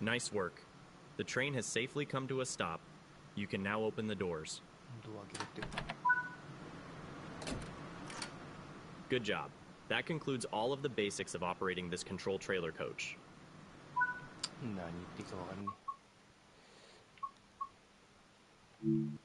Nice work. The train has safely come to a stop. You can now open the doors. ドア開けろって。 Good job. That concludes all of the basics of operating this control trailer coach. 何言っていいか分かんねえ。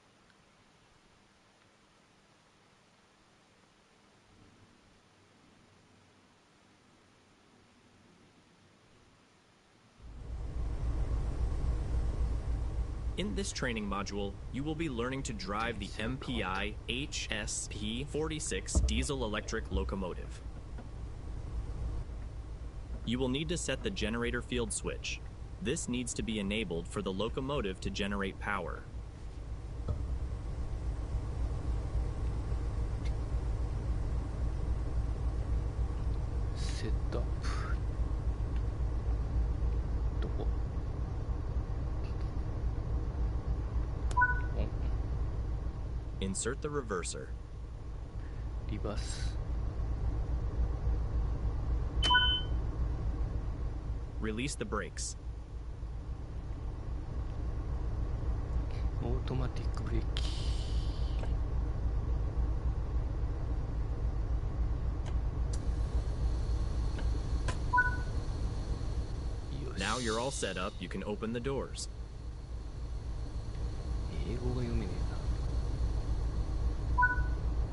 In this training module, you will be learning to drive the MPI HSP46 diesel-electric locomotive. You will need to set the generator field switch. This needs to be enabled for the locomotive to generate power. Set up. どこ? Insert the reverser. リバース。 Release the brakes. オートマティックブレーキ。 Now you're all set up, you can open the doors. 英語が読めねえな。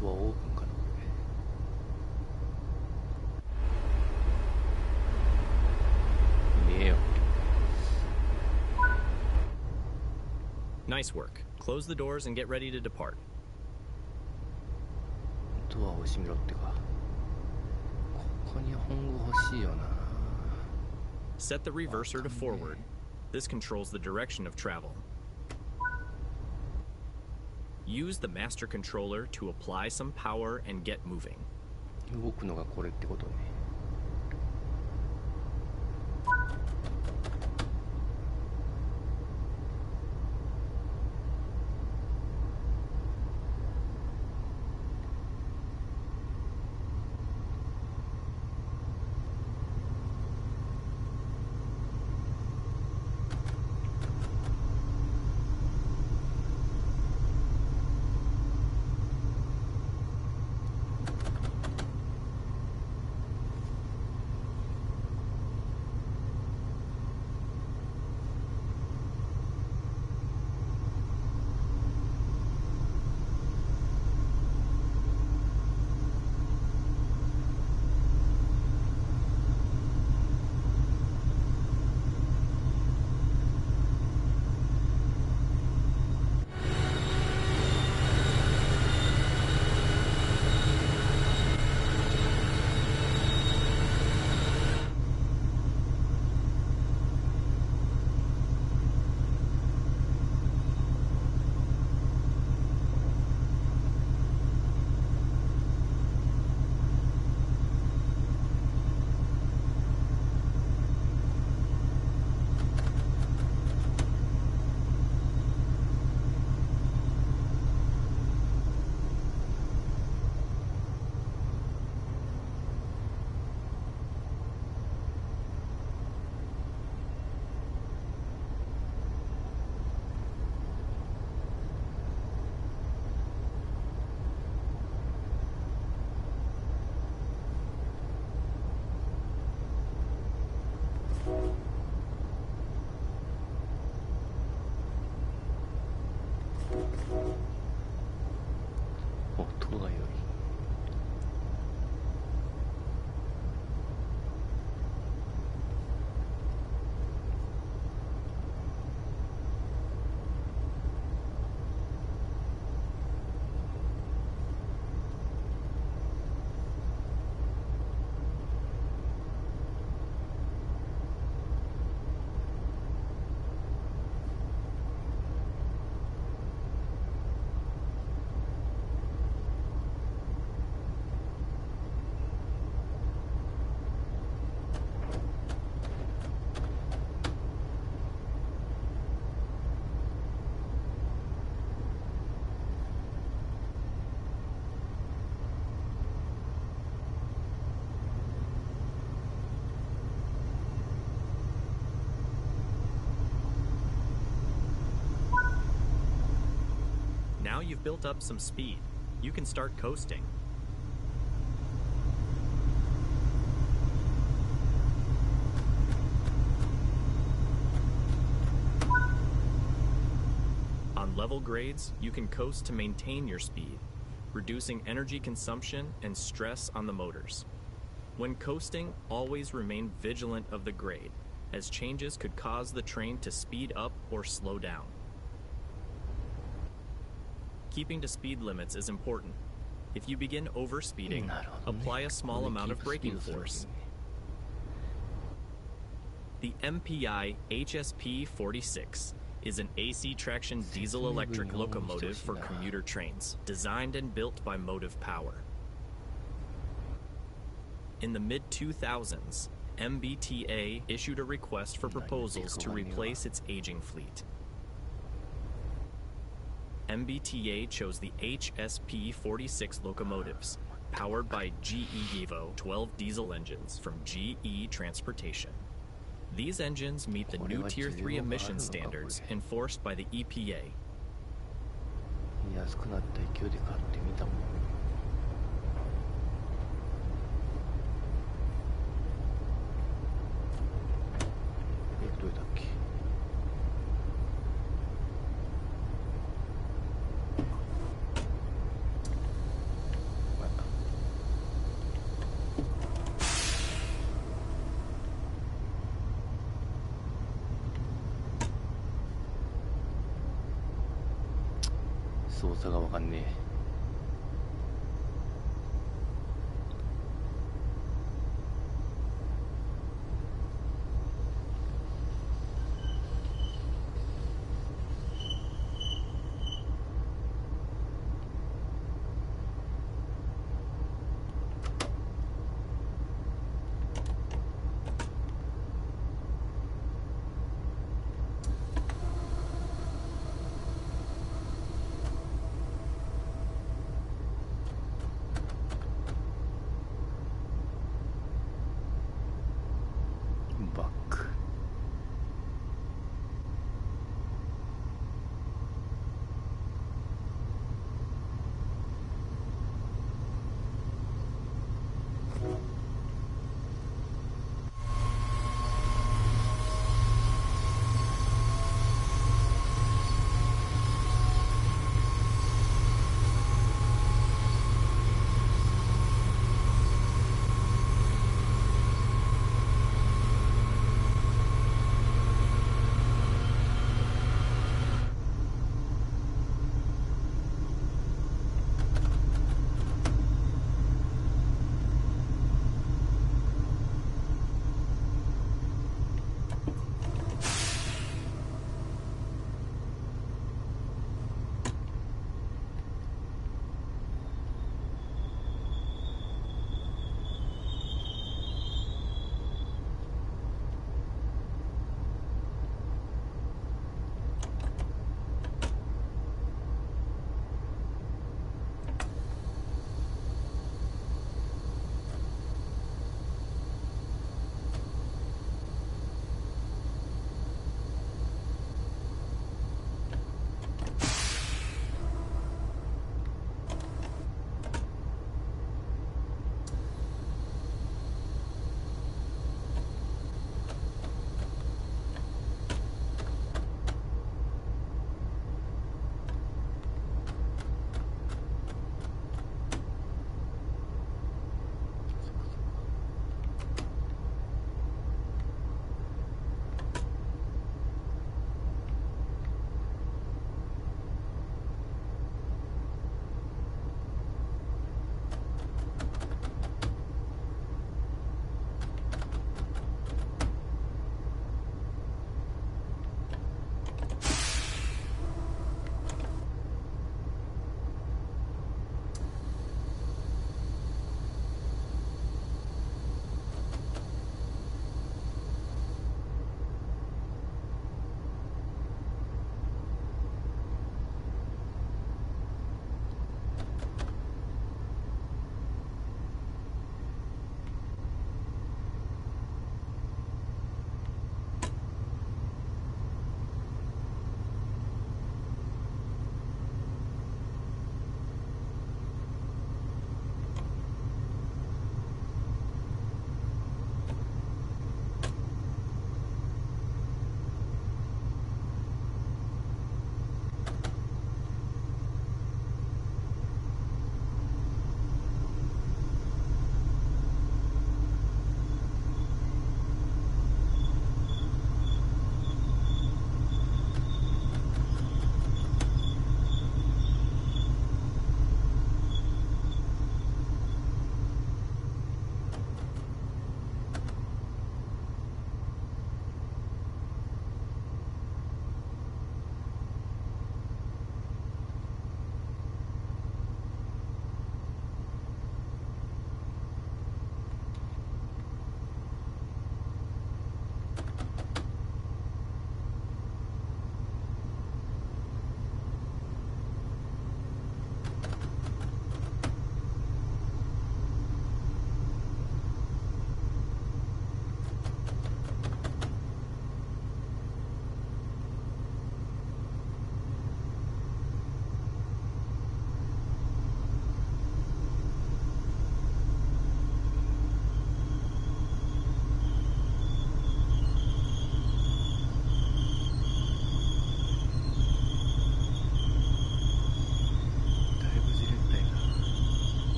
ドアオープンかな、これ。ねえよ。 Nice work. Close the doors and get ready to depart. ドアを閉めろってか。ここに本語欲しいよな。 Set the reverser to forward. This controls the direction of travel. Use the master controller to apply some power and get moving. 動くのがこれってことね。 音が良い。Now you've built up some speed. You can start coasting. On level grades, you can coast to maintain your speed, reducing energy consumption and stress on the motors. When coasting, always remain vigilant of the grade, as changes could cause the train to speed up or slow down. Keeping to speed limits is important. If you begin overspeeding, apply a small amount of braking force. The MPI HSP-46 is an AC traction diesel-electric locomotive for commuter trains, designed and built by Motive Power. In the mid-2000s, MBTA issued a request for proposals to replace its aging fleet. MBTA chose the HSP-46 locomotives, powered by GE Evo 12 diesel engines from GE Transportation. These engines meet the new Tier 3 emission standards enforced by the EPA. 安くなった勢いで買ってみたもん。どれだっけ。操作がわかんねえ。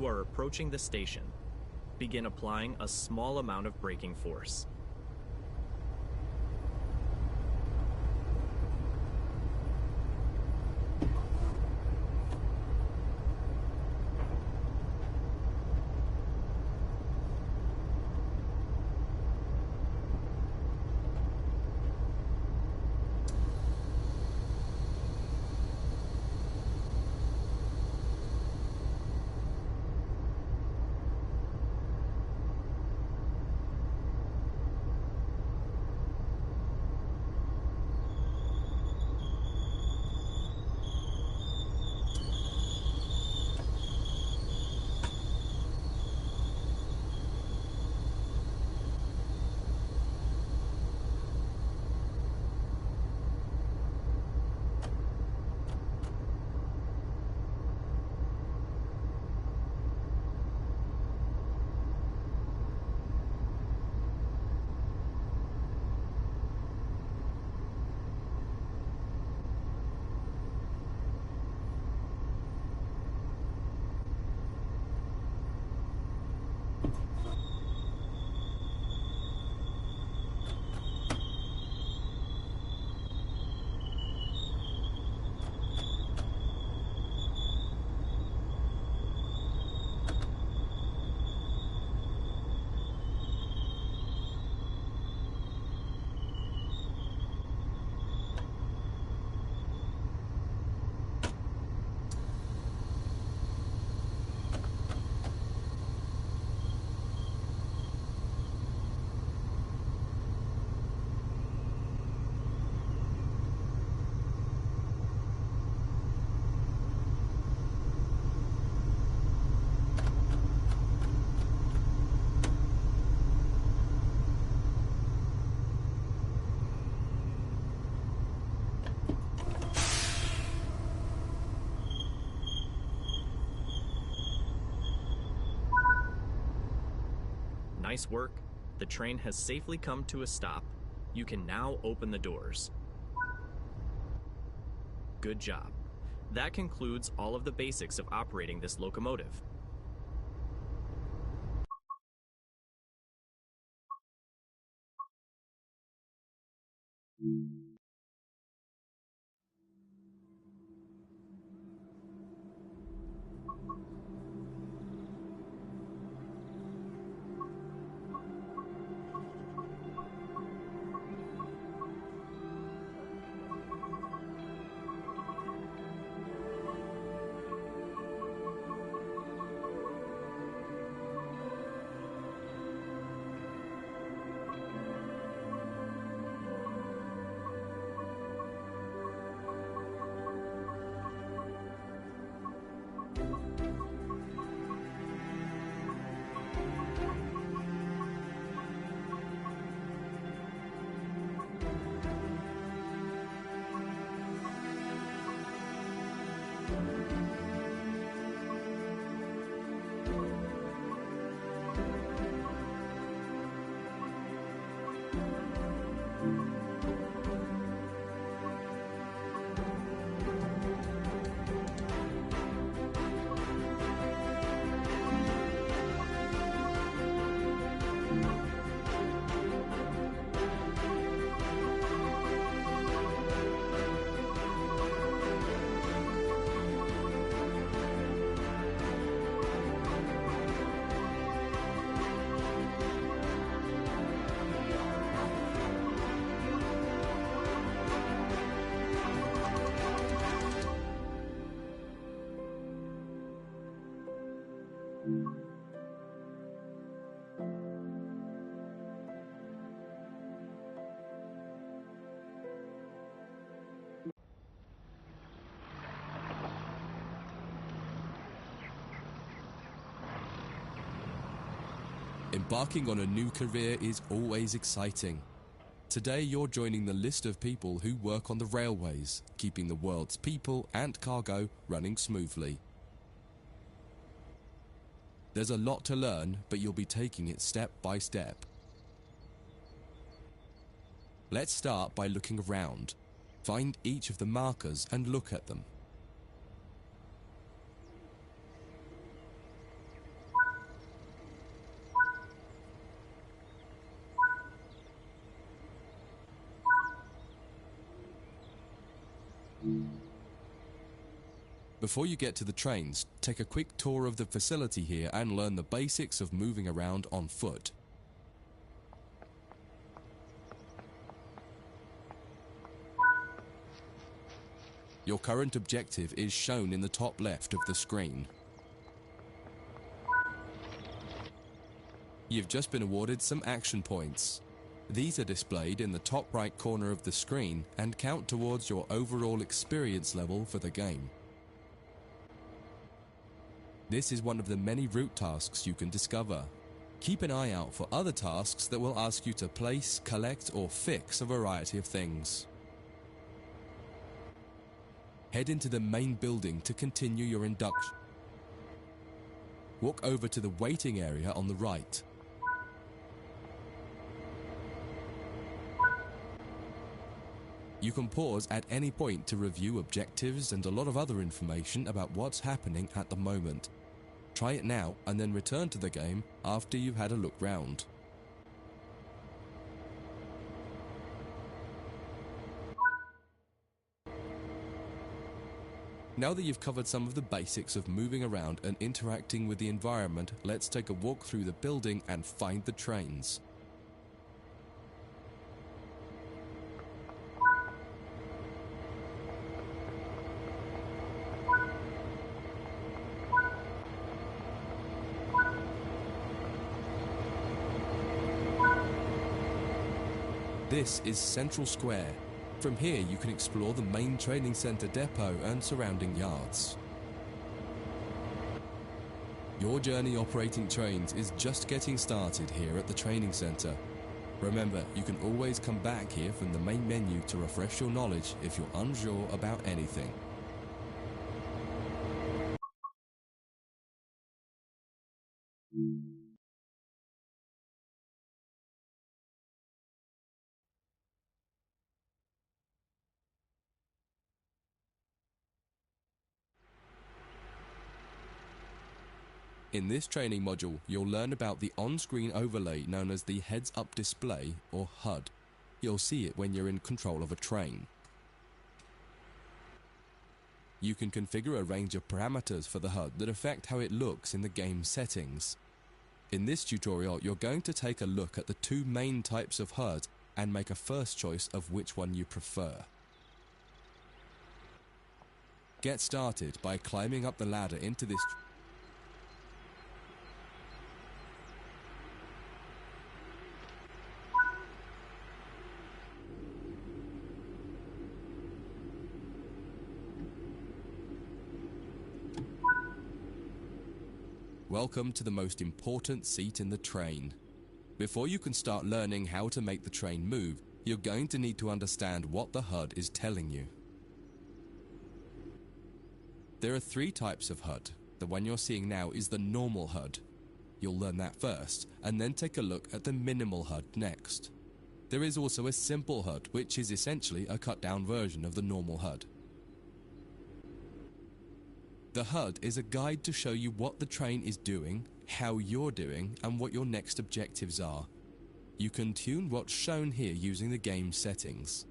you are approaching the station, begin applying a small amount of braking force. Nice work. The train has safely come to a stop. You can now open the doors. Good job. That concludes all of the basics of operating this locomotive. Embarking on a new career is always exciting. Today you're joining the list of people who work on the railways, keeping the world's people and cargo running smoothly. There's a lot to learn, but you'll be taking it step by step. Let's start by looking around. Find each of the markers and look at them. Before you get to the trains, take a quick tour of the facility here and learn the basics of moving around on foot. Your current objective is shown in the top left of the screen. You've just been awarded some action points. These are displayed in the top right corner of the screen and count towards your overall experience level for the game. This is one of the many route tasks you can discover. Keep an eye out for other tasks that will ask you to place, collect, or fix a variety of things. Head into the main building to continue your induction. Walk over to the waiting area on the right. You can pause at any point to review objectives and a lot of other information about what's happening at the moment. Try it now and then return to the game after you've had a look round. Now that you've covered some of the basics of moving around and interacting with the environment, let's take a walk through the building and find the trains. This is Central Square. From here you can explore the main training centre depot and surrounding yards. Your journey operating trains is just getting started here at the training centre. Remember, you can always come back here from the main menu to refresh your knowledge if you're unsure about anything. In this training module, you'll learn about the on-screen overlay known as the heads-up display, or HUD. You'll see it when you're in control of a train. You can configure a range of parameters for the HUD that affect how it looks in the game settings. In this tutorial, you're going to take a look at the two main types of HUD and make a first choice of which one you prefer. Get started by climbing up the ladder into this. Welcome to the most important seat in the train. Before you can start learning how to make the train move, you're going to need to understand what the HUD is telling you. There are three types of HUD. The one you're seeing now is the normal HUD. You'll learn that first, and then take a look at the minimal HUD next. There is also a simple HUD, which is essentially a cut-down version of the normal HUD. The HUD is a guide to show you what the train is doing, how you're doing, and what your next objectives are. You can tune what's shown here using the game settings.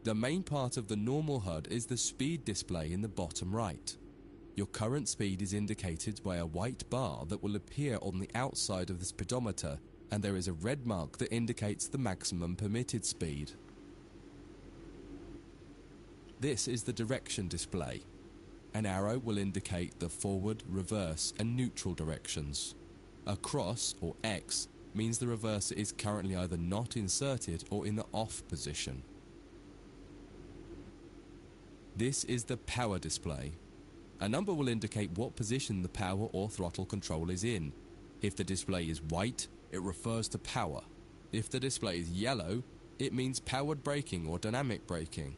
The main part of the normal HUD is the speed display in the bottom right. Your current speed is indicated by a white bar that will appear on the outside of the speedometer, and there is a red mark that indicates the maximum permitted speed. This is the direction display. An arrow will indicate the forward, reverse, and neutral directions. A cross, or X, means the reverser is currently either not inserted or in the off position. This is the power display. A number will indicate what position the power or throttle control is in. If the display is white, it refers to power. If the display is yellow, it means powered braking or dynamic braking.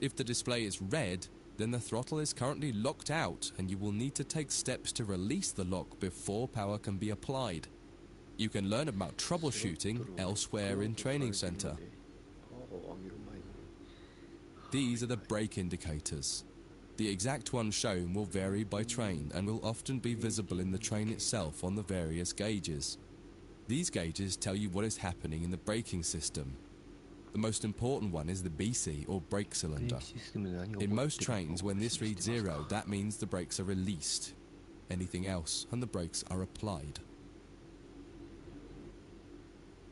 If the display is red, then the throttle is currently locked out and you will need to take steps to release the lock before power can be applied. You can learn about troubleshooting elsewhere in Training Center. These are the brake indicators. The exact one shown will vary by train and will often be visible in the train itself on the various gauges. These gauges tell you what is happening in the braking system. The most important one is the BC, or brake cylinder. In most trains, when this reads 0, that means the brakes are released. Anything else, and the brakes are applied.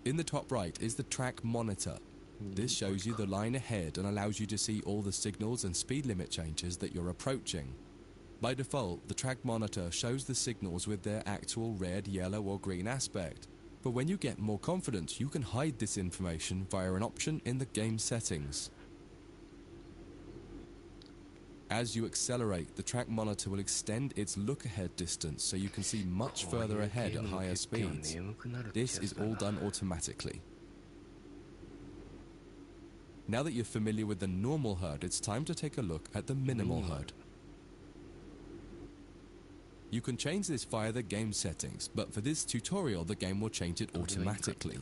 In the top right is the track monitor. This shows you the line ahead and allows you to see all the signals and speed limit changes that you're approaching. By default, the track monitor shows the signals with their actual red, yellow or green aspect. But when you get more confident, you can hide this information via an option in the game settings. As you accelerate, the track monitor will extend its look-ahead distance so you can see much further ahead at higher speeds. This is all done automatically. Now that you're familiar with the normal HUD, it's time to take a look at the minimal HUD. You can change this via the game settings, but for this tutorial the game will change it automatically.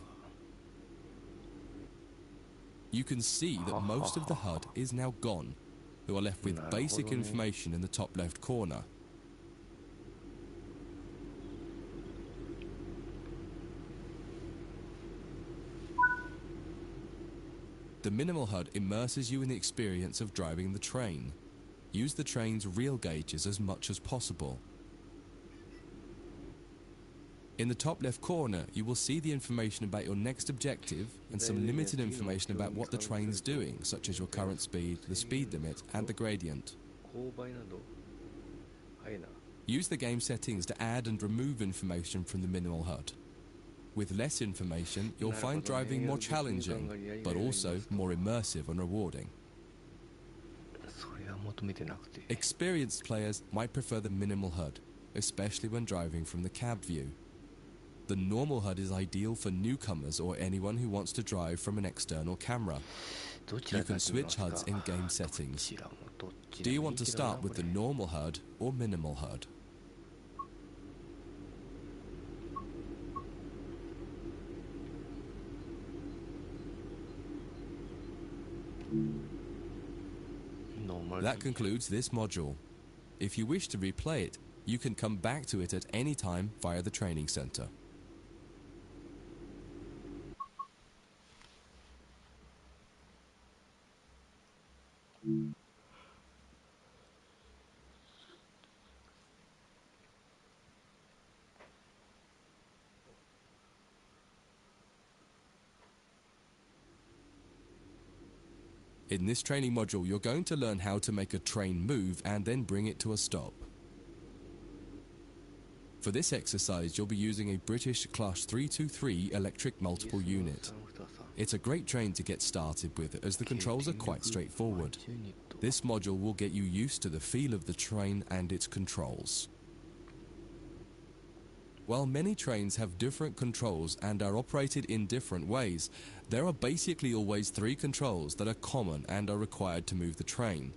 You can see that most of the HUD is now gone. You are left with basic information in the top left corner. The minimal HUD immerses you in the experience of driving the train. Use the train's real gauges as much as possible. In the top left corner, you will see the information about your next objective and some limited information about what the train's doing, such as your current speed, the speed limit, and the gradient. Use the game settings to add and remove information from the minimal HUD. With less information, you'll find driving more challenging, but also more immersive and rewarding. Experienced players might prefer the minimal HUD, especially when driving from the cab view. The normal HUD is ideal for newcomers or anyone who wants to drive from an external camera. You can switch HUDs in game settings. Do you want to start with the normal HUD or minimal HUD? That concludes this module. If you wish to replay it, you can come back to it at any time via the training center. In this training module, you're going to learn how to make a train move and then bring it to a stop. For this exercise, you'll be using a British Class 323 electric multiple unit. It's a great train to get started with as the controls are quite straightforward. This module will get you used to the feel of the train and its controls. While many trains have different controls and are operated in different ways, there are basically always 3 controls that are common and are required to move the train.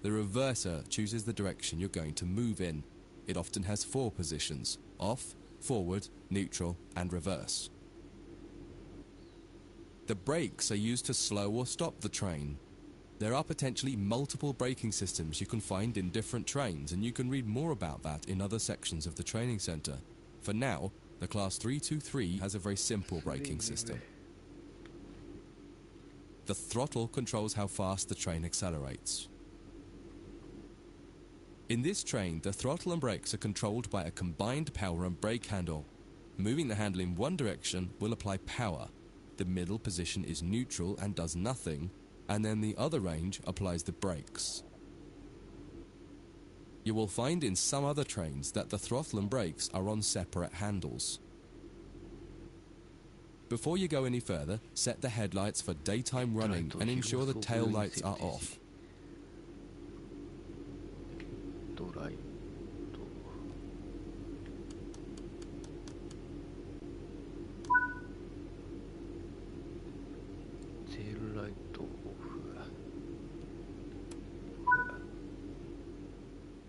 The reverser chooses the direction you're going to move in. It often has 4 positions: off, forward, neutral, and reverse. The brakes are used to slow or stop the train. There are potentially multiple braking systems you can find in different trains, and you can read more about that in other sections of the training center. For now, the Class 323 has a very simple braking system. The throttle controls how fast the train accelerates. In this train, the throttle and brakes are controlled by a combined power and brake handle. Moving the handle in one direction will apply power. The middle position is neutral and does nothing, and then the other range applies the brakes. You will find in some other trains that the throttle and brakes are on separate handles. Before you go any further, set the headlights for daytime running and ensure the tail lights are off.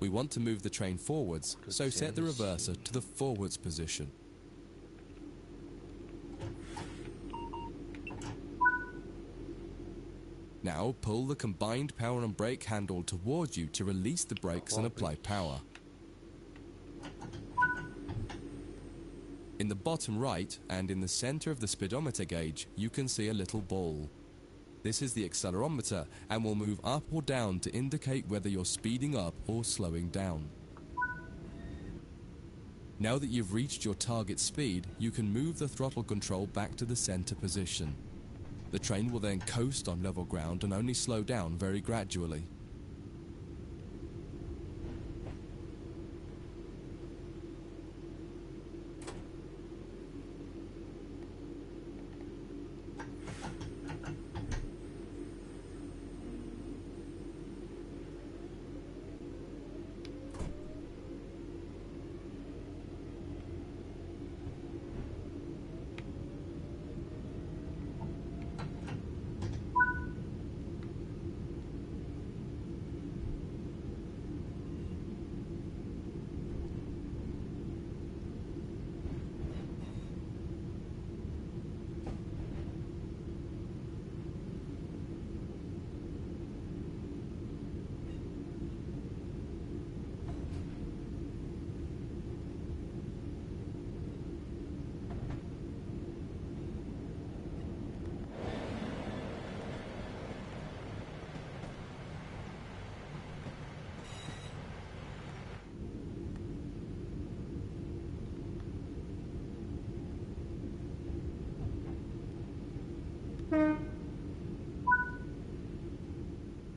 We want to move the train forwards, so set the reverser to the forwards position. Now pull the combined power and brake handle towards you to release the brakes and apply power. In the bottom right and in the center of the speedometer gauge, you can see a little ball. This is the accelerometer and will move up or down to indicate whether you're speeding up or slowing down. Now that you've reached your target speed, you can move the throttle control back to the center position. The train will then coast on level ground and only slow down very gradually.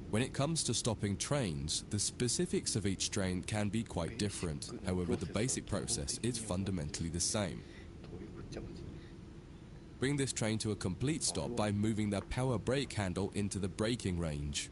When it comes to stopping trains, the specifics of each train can be quite different. However, the basic process is fundamentally the same. Bring this train to a complete stop by moving the power brake handle into the braking range.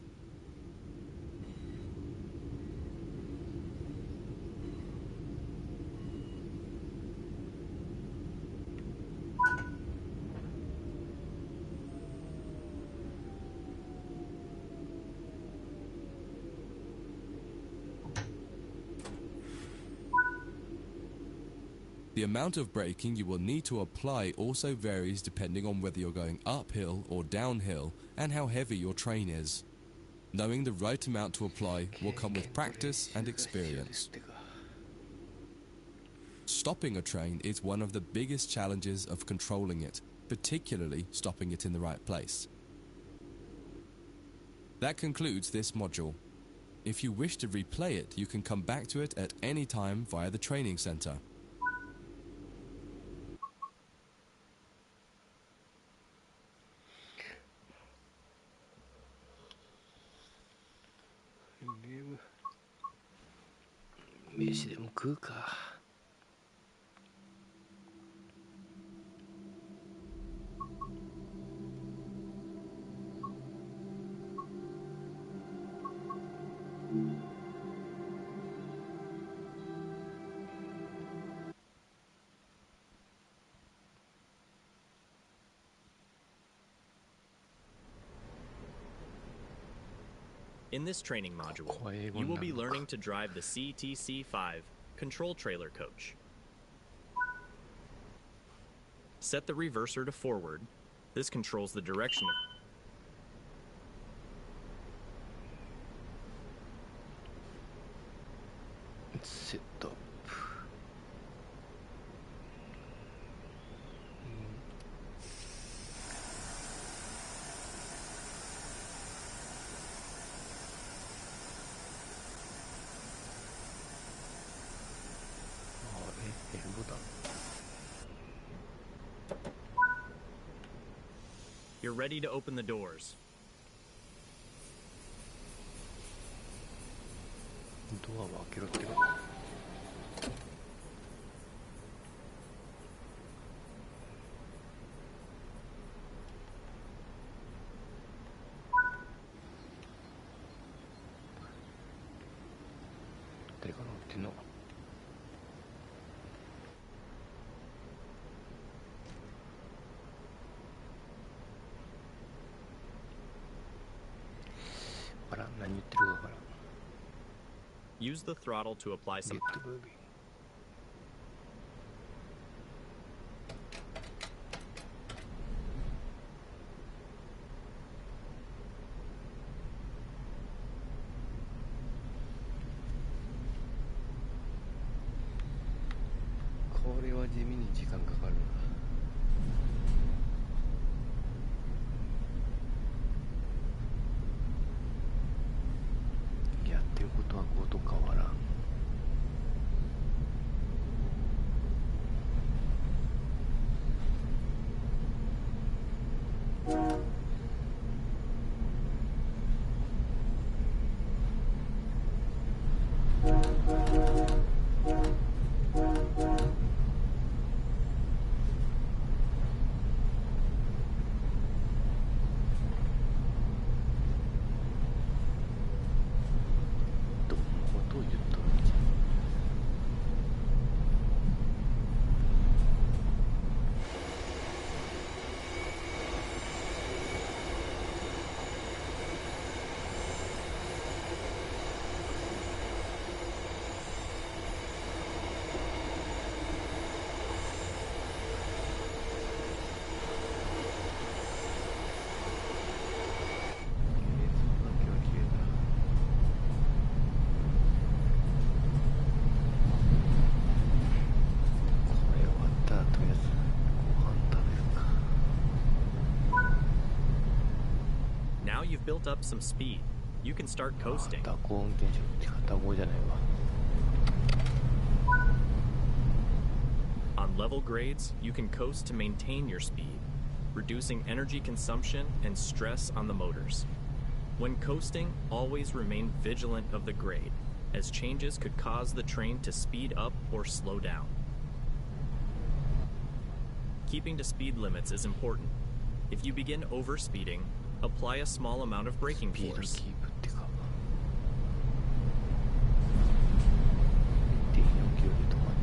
The amount of braking you will need to apply also varies depending on whether you're going uphill or downhill and how heavy your train is. Knowing the right amount to apply will come with practice and experience. Stopping a train is one of the biggest challenges of controlling it, particularly stopping it in the right place. That concludes this module. If you wish to replay it, you can come back to it at any time via the training center. 飯でも食うか。In this training module, you will be learning to drive the ps5 control trailer coach. Set the reverser to forward. This controls the direction ofセットアップ。ボタン。You're ready to open the doors. ドアを開けろってか。誰か乗ってんの？あら、何言ってるかわからん。Use the throttle to apply some. Get moving. built up some speed, you can start coasting. 蛇行運転手って片方じゃないわ。 On level grades, you can coast to maintain your speed, reducing energy consumption and stress on the motors. When coasting, always remain vigilant of the grade, as changes could cause the train to speed up or slow down. Keeping to speed limits is important. If you begin overspeeding, apply a small amount of braking スピード force. キープってか。0.4 キロで止まる。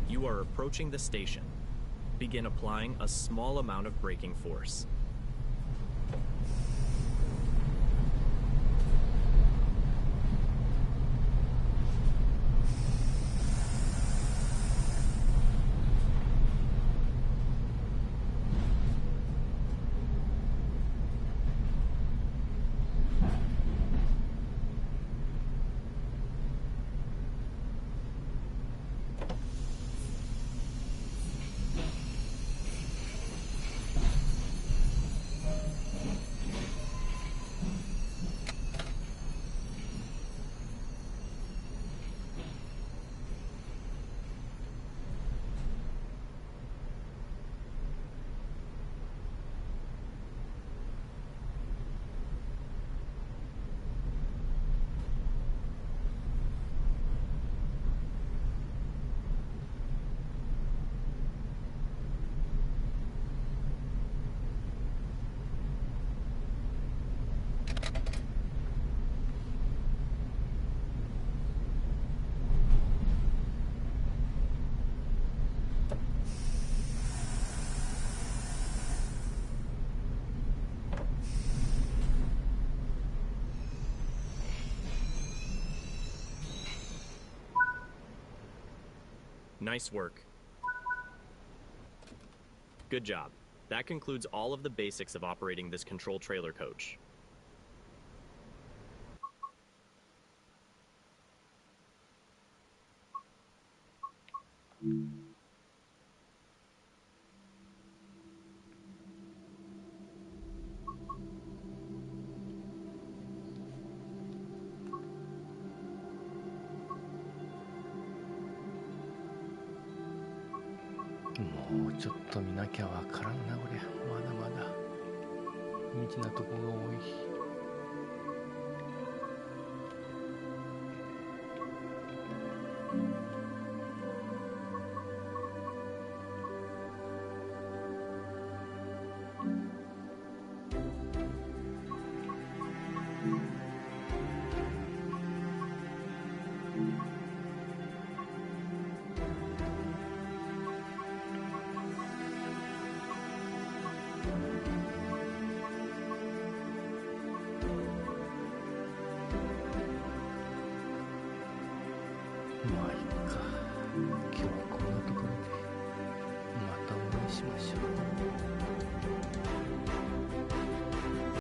You are approaching the station. Begin applying a small amount of braking force. Nice work. Good job. That concludes all of the basics of operating this control trailer coach.もうちょっと見なきゃわからんなこりゃ。まだまだ未知なとこが多い。今日はこんなところでまたお会いしましょう。